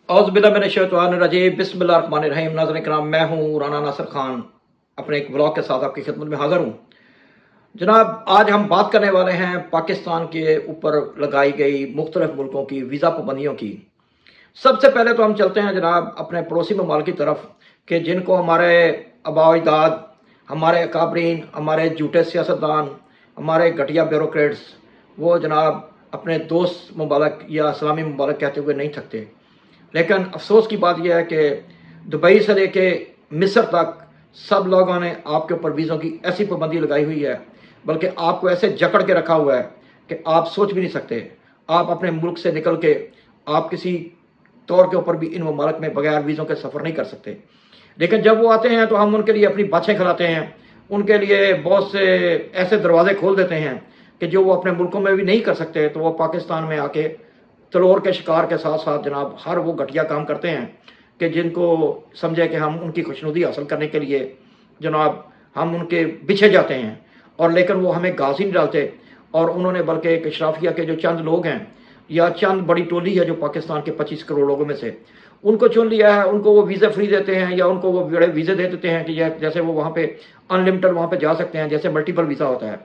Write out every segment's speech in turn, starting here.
औज़ुबिल्लाहि बिस्मिल्लाहिर्रहमानिर्रहीम। नाज़रीन किराम, मैं हूँ राना नासिर खान, अपने एक ब्लॉग के साथ आपकी खिदमत में हाज़िर हूँ। जनाब, आज हम बात करने वाले हैं पाकिस्तान के ऊपर लगाई गई मुख्तलिफ मुल्कों की वीज़ा पाबंदियों की। सबसे पहले तो हम चलते हैं जनाब अपने पड़ोसी ममालिक की तरफ, कि जिनको हमारे आबा अजदाद, हमारे अकाबरीन, हमारे झूठे सियासतदान, हमारे घटिया ब्यूरोक्रेट्स, वो जनाब अपने दोस्त ममालिक या इस्लामी ममालिक कहते हुए नहीं थकते। लेकिन अफसोस की बात यह है कि दुबई से लेके मिस्र तक सब लोगों ने आपके ऊपर वीज़ों की ऐसी पाबंदी लगाई हुई है, बल्कि आपको ऐसे जकड़ के रखा हुआ है कि आप सोच भी नहीं सकते। आप अपने मुल्क से निकल के आप किसी तौर के ऊपर भी इन ममालिक में बगैर वीज़ों के सफ़र नहीं कर सकते। लेकिन जब वो आते हैं तो हम उनके लिए अपनी बाछें खिलाते हैं, उनके लिए बहुत से ऐसे दरवाजे खोल देते हैं कि जो वो अपने मुल्कों में भी नहीं कर सकते, तो वो पाकिस्तान में आके तलोर के शिकार के साथ साथ जनाब हर वो घटिया काम करते हैं कि जिनको समझे कि हम उनकी खुशनुदी हासिल करने के लिए जनाब हम उनके पीछे जाते हैं, और लेकिन वो हमें घास ही नहीं डालते। और उन्होंने बल्कि एक इशराफिया के जो चंद लोग हैं या चंद बड़ी टोली है जो पाकिस्तान के 25 करोड़ लोगों में से, उनको चुन लिया है, उनको वो वीज़ा फ्री देते हैं या उनको वो बड़े वीज़े दे देते हैं कि जैसे वो वहाँ पे अनलिमिटेड वहाँ पे जा सकते हैं, जैसे मल्टीपल वीज़ा होता है।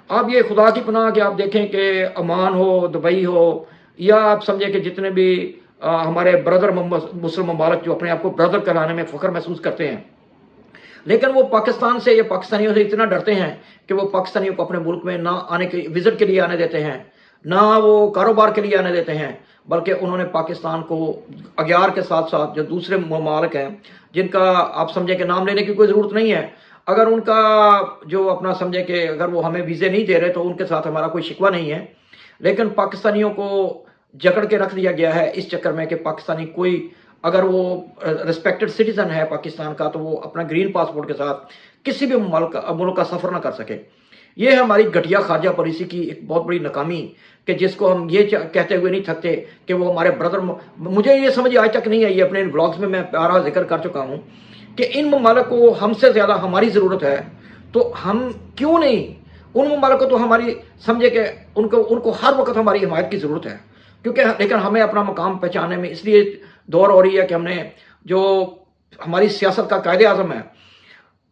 अब ये खुदा की पनाह कि आप देखें कि अमान हो, दुबई हो, या आप समझे कि जितने भी हमारे ब्रदर मुस्लिम ममालिक जो अपने आप को ब्रदर कराने में फ़ख्र महसूस करते हैं, लेकिन वो पाकिस्तान से या पाकिस्तानियों से इतना डरते हैं कि वो पाकिस्तानियों को अपने मुल्क में ना आने के विज़िट के लिए आने देते हैं, ना वो कारोबार के लिए आने देते हैं, बल्कि उन्होंने पाकिस्तान को अग्यार के साथ साथ जो दूसरे ममालिक हैं जिनका आप समझे कि नाम लेने की कोई ज़रूरत नहीं है, अगर उनका जो अपना समझे कि अगर वो हमें वीज़े नहीं दे रहे तो उनके साथ हमारा कोई शिकवा नहीं है, लेकिन पाकिस्तानियों को जकड़ के रख दिया गया है इस चक्कर में कि पाकिस्तानी कोई अगर वो रिस्पेक्टेड सिटीज़न है पाकिस्तान का, तो वो अपना ग्रीन पासपोर्ट के साथ किसी भी मुल्क का सफ़र ना कर सके। ये है हमारी घटिया खारजा पॉलिसी की एक बहुत बड़ी नाकामी, कि जिसको हम ये कहते हुए नहीं थकते कि वो हमारे ब्रदर। मुझे ये समझ आज तक नहीं आई, अपने इन ब्लॉग्स में मैं प्यारा जिक्र कर चुका हूँ कि इन ममालिक को हमसे ज़्यादा हमारी ज़रूरत है, तो हम क्यों नहीं उन ममालिक को, तो हमारी समझे कि उनको उनको हर वक्त हमारी हिमायत की ज़रूरत है, क्योंकि लेकिन हमें अपना मकाम पहचानने में इसलिए दौड़ हो रही है कि हमने जो हमारी सियासत का कायदे आज़म है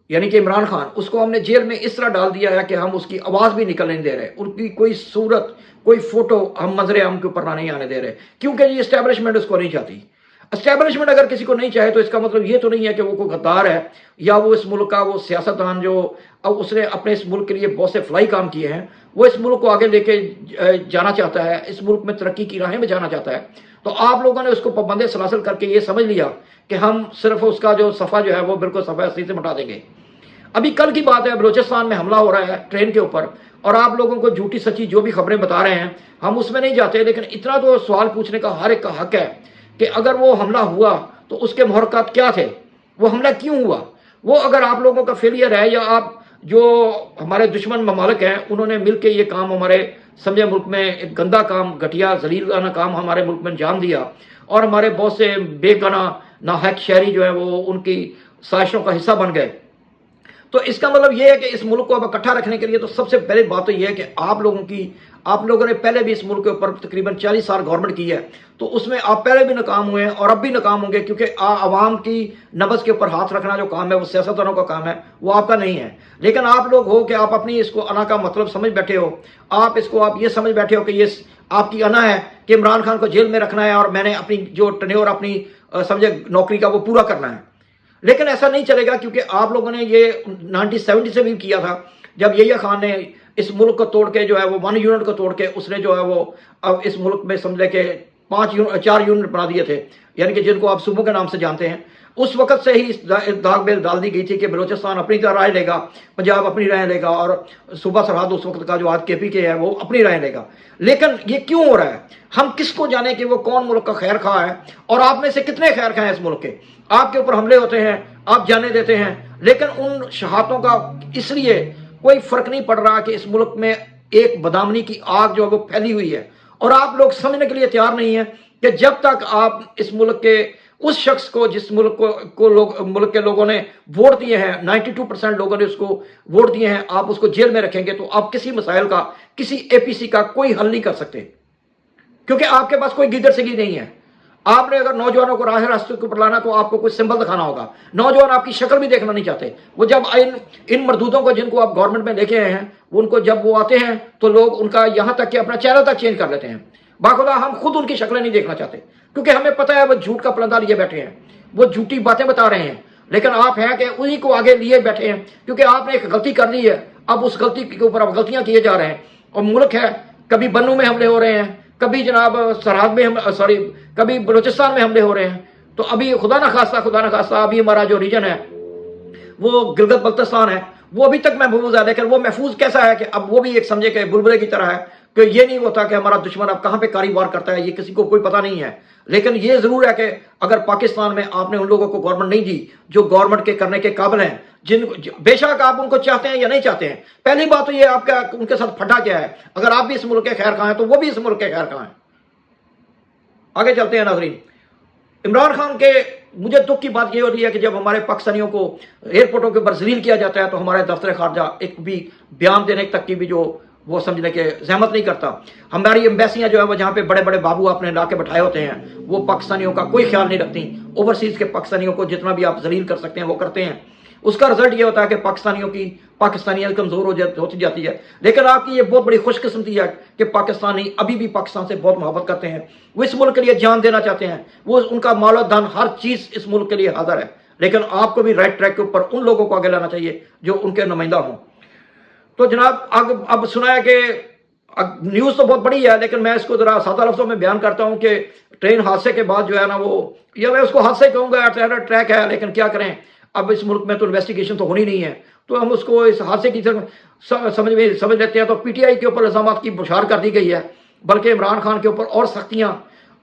यानी कि इमरान खान, उसको हमने जेल में इस तरह डाल दिया है कि हम उसकी आवाज़ भी निकलने नहीं दे रहे, उनकी कोई सूरत कोई फ़ोटो हम मंजरे हम के ऊपर ना नहीं आने दे रहे, क्योंकि ये इस्टेब्लिशमेंट उसको नहीं चाहती। इस्टेब्लिशमेंट अगर किसी को नहीं चाहे तो इसका मतलब ये तो नहीं है कि वो कोई गद्दार है या वो इस मुल्क का वो सियासतदान जो अब उसने अपने इस मुल्क के लिए बहुत से फलाई काम किए हैं, वो इस मुल्क को आगे लेके जाना चाहता है, इस मुल्क में तरक्की की राहें में जाना चाहता है। तो आप लोगों ने उसको पाबंद सलासिल करके ये समझ लिया कि हम सिर्फ उसका जो सफ़ा जो है वो बिल्कुल सफ़ा असली से मिटा देंगे। अभी कल की बात है, बलूचिस्तान में हमला हो रहा है ट्रेन के ऊपर, और आप लोगों को झूठी सच्ची जो भी खबरें बता रहे हैं हम उसमें नहीं जाते, लेकिन इतना तो सवाल पूछने का हर एक का हक है कि अगर वो हमला हुआ तो उसके मुहर्रकात क्या थे, वो हमला क्यों हुआ। वो अगर आप लोगों का फेलियर है या आप जो हमारे दुश्मन ममालिक हैं उन्होंने मिलकर ये काम हमारे समझे मुल्क में एक गंदा काम, घटिया जलीलाना काम हमारे मुल्क में अंजाम दिया, और हमारे बहुत से बेगना नाहक शहरी जो है वो उनकी साजिशों का हिस्सा बन गए, तो इसका मतलब ये है कि इस मुल्क को अब इकट्ठा रखने के लिए तो सबसे पहली बात तो ये है कि आप लोगों ने पहले भी इस मुल्क के ऊपर तकरीबन 40 साल गवर्नमेंट की है, तो उसमें आप पहले भी नाकाम हुए हैं और अब भी नाकाम होंगे, क्योंकि आवाम की नब्ज़ के ऊपर हाथ रखना जो काम है वो सियासतदानों का काम है, वो आपका नहीं है। लेकिन आप लोग हो कि आप अपनी इसको अना का मतलब समझ बैठे हो, आप ये समझ बैठे हो कि ये आपकी अना है कि इमरान खान को जेल में रखना है और मैंने अपनी जो टेन्योर अपनी समझे नौकरी का वो पूरा करना है। लेकिन ऐसा नहीं चलेगा, क्योंकि आप लोगों ने ये 1970 से भी किया था, जब यहिया खान ने इस मुल्क को तोड़ के जो है वो 1 यूनिट को तोड़ के उसने जो है वो अब इस मुल्क में समझ के 4 यूनिट बना दिए थे, यानी कि जिनको आप सूबों के नाम से जानते हैं। उस वक्त से ही इस दाग बेल डाल दी गई थी कि बलूचिस्तान अपनी राय लेगा, पंजाब अपनी राय लेगा, और सूबा सरहद उस वक्त का जो आज KPK है वो अपनी राय लेगा। लेकिन ये क्यों हो रहा है, हम किसको जाने कि वो कौन मुल्क का खैर खा है, और आप में से कितने खैर खा हैं इस मुल्क के। आपके ऊपर हमले होते हैं, आप जाने देते हैं, लेकिन उन शहादतों का इसलिए कोई फर्क नहीं पड़ रहा कि इस मुल्क में एक बदामनी की आग जो है वो फैली हुई है, और आप लोग समझने के लिए तैयार नहीं है कि जब तक आप इस मुल्क के उस शख्स को जिस मुल्क मुल्क के लोगों ने वोट दिए हैं, 92% लोगों ने उसको वोट दिए हैं, आप उसको जेल में रखेंगे तो आप किसी मसाइल का, किसी APC का कोई हल नहीं कर सकते, क्योंकि आपके पास कोई गिदर सगी नहीं है। آپ نے اگر نوجوانوں کو راہ راستے کے اوپر لانا تو آپ کو کوئی سمبل دکھانا ہوگا. نوجوان آپ کی شکل بھی دیکھنا نہیں چاہتے. وہ جب ان مردودوں کو جن کو آپ گورنمنٹ میں لے کے آئے ہیں ان کو جب وہ آتے ہیں تو لوگ ان کا یہاں تک کہ اپنا چہرہ تک چینج کر لیتے ہیں. باخدا ہم خود ان کی شکلیں نہیں دیکھنا چاہتے کیونکہ ہمیں پتہ ہے وہ جھوٹ کا پلندہ لیے بیٹھے ہیں, وہ جھوٹی باتیں بتا رہے ہیں, لیکن آپ ہیں کہ انہی کو آگے لیے بیٹھے ہیں کیونکہ آپ نے ایک غلطی کر لی ہے. اب اس غلطی کے اوپر اب غلطیاں کیے جا رہے ہیں. اور ملک ہے, کبھی بنو میں حملے ہو رہے ہیں, کبھی جناب سرحد میں کبھی بلوچستان میں حملے ہو رہے ہیں. تو ابھی خدا نہ خواستہ ابھی ہمارا جو ریجن ہے وہ گلگت بلتستان ہے, وہ ابھی تک محفوظ ہے. لیکن وہ محفوظ کیسا ہے کہ اب وہ بھی ایک سمجھے کہ بلبلے کی طرح ہے کہ یہ نہیں ہوتا کہ ہمارا دشمن اب کہاں پہ کاری وار کرتا ہے, یہ کسی کو کوئی پتہ نہیں ہے. لیکن یہ ضرور ہے کہ اگر پاکستان میں آپ نے ان لوگوں کو گورنمنٹ نہیں دی جو گورنمنٹ کے کرنے کے قابل ہیں, بے شک آپ ان کو چاہتے ہیں یا نہیں چاہتے ہیں. پہلی بات تو یہ آپ کا ان کے ساتھ پھٹا کیا ہے. اگر آپ بھی اس ملک کے خیر خواہ ہیں تو وہ بھی اس ملک کے خیر خواہ ہیں. آگے چلتے ہیں ناظرین. عمران خان کے مجھے دکھ کی بات یہ ہو رہی ہے کہ جب ہمارے پاکستانیوں کو ایئرپورٹوں کے اوپر ذلیل کیا جاتا ہے تو ہمارے دفتر خارجہ ایک بھی بیان دینے تک کی بھی جو وہ سمجھنے کے زحمت نہیں کرتا. ہماری ایمبیسیاں جو ہے وہ جہاں پہ بڑے بڑے بابو آپ نے لا کے بٹھائے ہوتے ہیں وہ پاکستانیوں کا کوئی خیال نہیں رکھتی. اوورسیز کے پاکستانیوں کو جتنا بھی آپ ذلیل کر سکتے ہیں وہ کرتے ہیں. اس کا رزلٹ یہ ہوتا ہے کہ پاکستانیت کمزور ہوتی جاتی ہے. لیکن آپ کی یہ بہت بڑی خوش قسمتی ہے کہ پاکستانی ابھی بھی پاکستان سے بہت محبت کرتے ہیں. وہ اس ملک کے لیے جان دینا چاہتے ہیں. وہ ان کا مال و دھن ہر چیز اس ملک کے لیے حاضر ہے. لیکن آپ کو بھی رائٹ ٹریک کے اوپر ان لوگوں کو آگے لانا چاہیے جو ان کے نمائندہ ہوں. تو جناب اب سنا ہے کہ نیوز تو بہت بڑی ہے لیکن میں اس کو ذرا سادہ لفظوں میں بیان کرتا ہوں کہ ٹرین حادثے کے بعد جو ہے نا وہ, یا میں اس کو حادثے کہوں گا, ٹریک ہے, لیکن کیا کریں اب اس ملک میں تو انویسٹیگیشن تو ہونی نہیں ہے تو ہم اس کو اس حادثے کی سمجھ لیتے ہیں. تو پی ٹی آئی کے اوپر الزامات کی بشار کر دی گئی ہے, بلکہ عمران خان کے اوپر اور سختیاں.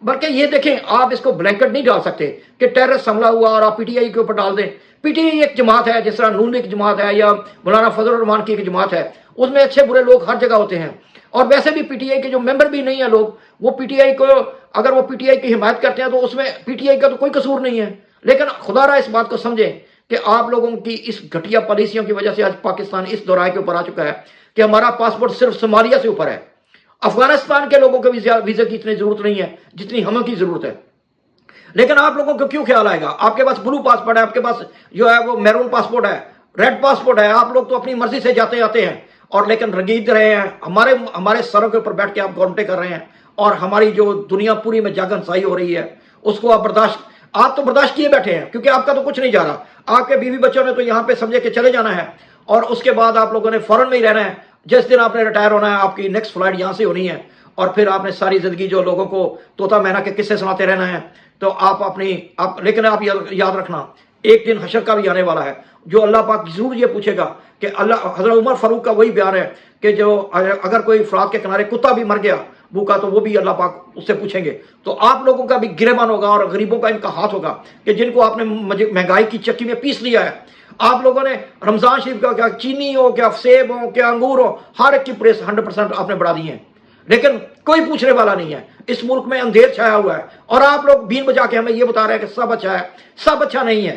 بلکہ یہ دیکھیں آپ اس کو بلینکٹ نہیں ڈال سکتے کہ ٹیررسٹ حملہ ہوا اور آپ پی ٹی آئی کے اوپر ڈال دیں. پی ٹی آئی ایک جماعت ہے جس طرح نون لیگ جماعت ہے یا مولانا فضل الرحمان کی ایک جماعت ہے, اس میں اچھے برے لوگ ہر جگہ ہوتے ہیں. اور ویسے بھی پی ٹی آئی کے جو ممبر بھی نہیں ہیں لوگ, وہ پی ٹی آئی کو اگر وہ پی ٹی آئی کی حمایت کرتے ہیں تو اس میں پی ٹی آئی کا تو کوئی قصور نہیں ہے. لیکن خدا را اس بات کو سمجھیں کہ آپ لوگوں کی اس گھٹیا پالیسیوں کی وجہ سے آج پاکستان اس دورائے کے اوپر آ چکا ہے کہ ہمارا پاسپورٹ صرف صومالیہ سے اوپر ہے. افغانستان کے لوگوں کو بھی ویزے کی اتنی ضرورت نہیں ہے جتنی ہمیں کی ضرورت ہے. لیکن آپ لوگوں کو کیوں خیال آئے گا؟ آپ کے پاس بلو پاسپورٹ ہے, آپ کے پاس جو ہے وہ میرون پاسپورٹ ہے, ریڈ پاسپورٹ ہے. آپ لوگ تو اپنی مرضی سے جاتے آتے ہیں اور لیکن رنگید رہے ہیں. ہمارے سروں کے اوپر بیٹھ کے آپ گورنمنٹیں کر رہے ہیں اور ہماری جو دنیا پوری میں جاگن سائی ہو رہی ہے اس کو آپ تو برداشت کیے بیٹھے ہیں کیونکہ آپ کا تو کچھ نہیں جا رہا. آپ کے بیوی بچوں نے تو یہاں پہ سمجھے کہ چلے جانا ہے اور اس کے بعد آپ لوگوں نے فورن میں ہی رہنا ہے. جس دن آپ نے ریٹائر ہونا ہے آپ کی نیکسٹ فلائٹ یہاں سے ہونی ہے اور پھر آپ نے ساری زندگی جو لوگوں کو طوطا مینا کے قصے سناتے رہنا ہے. تو لیکن آپ یاد رکھنا ایک دن حشر کا بھی آنے والا ہے جو اللہ پاک ضرور یہ پوچھے گا کہ حضرت عمر فاروق کا وہی بیان ہے کہ جو اگر کوئی فرات کے کنارے کتا بھی مر گیا بھوکا تو وہ بھی اللہ پاک اس سے پوچھیں گے. تو آپ لوگوں کا بھی گریبان ہوگا اور غریبوں کا ان کا ہاتھ ہوگا کہ جن کو آپ نے مہنگائی کی چکی میں پیس لیا ہے. آپ لوگوں نے رمضان شریف کا کیا چینی ہو کیا سیب ہو کیا انگور ہو ہر ایک کی پریس 100% آپ نے بڑھا دی ہیں لیکن کوئی پوچھنے والا نہیں ہے. اس ملک میں اندھیر چھایا ہوا ہے اور آپ لوگ بین بجا کے ہمیں یہ بتا رہے ہیں کہ سب اچھا ہے. سب اچھا نہیں ہے.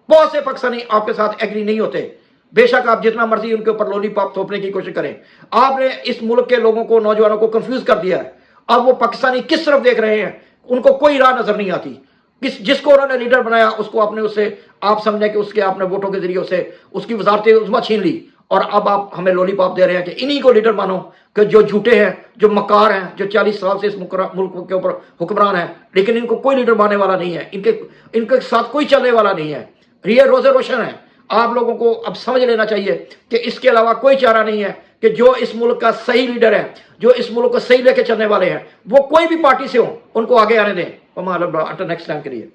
بہت سے پاکستانی آپ کے ساتھ ایگری نہیں ہوتے. بے شک آپ جتنا مرضی ان کے اوپر لولی پاپ تھوپنے کی کوشش کریں. آپ نے اس ملک کے لوگوں کو نوجوانوں کو کنفیوز کر دیا ہے. اب وہ پاکستانی کس طرف دیکھ رہے ہیں ان کو کوئی راہ نظر نہیں آتی. جس کو انہوں نے لیڈر بنایا اس کو آپ نے اس سے آپ سمجھیں کہ اس کے آپ نے ووٹوں کے ذریعے اس کی وزارت عظمیٰ چھین لی اور اب آپ ہمیں لولی پاپ دے رہے ہیں کہ انہی کو لیڈر مانو کہ جو جھوٹے ہیں جو مکار ہیں جو 40 سال سے اس ملک کے اوپر حکمران ہیں لیکن ان کو کوئی لیڈر ماننے والا نہیں ہے. ان کے ساتھ کوئی چلنے والا نہیں ہے. یہ روزے روشن ہے. آپ لوگوں کو اب سمجھ لینا چاہیے کہ اس کے علاوہ کوئی چارہ نہیں ہے کہ جو اس ملک کا صحیح لیڈر ہے جو اس ملک کو صحیح لے کے چلنے والے ہیں وہ کوئی بھی پارٹی سے ہوں ان کو آگے آنے دیں. نیکسٹ ٹائم کے لیے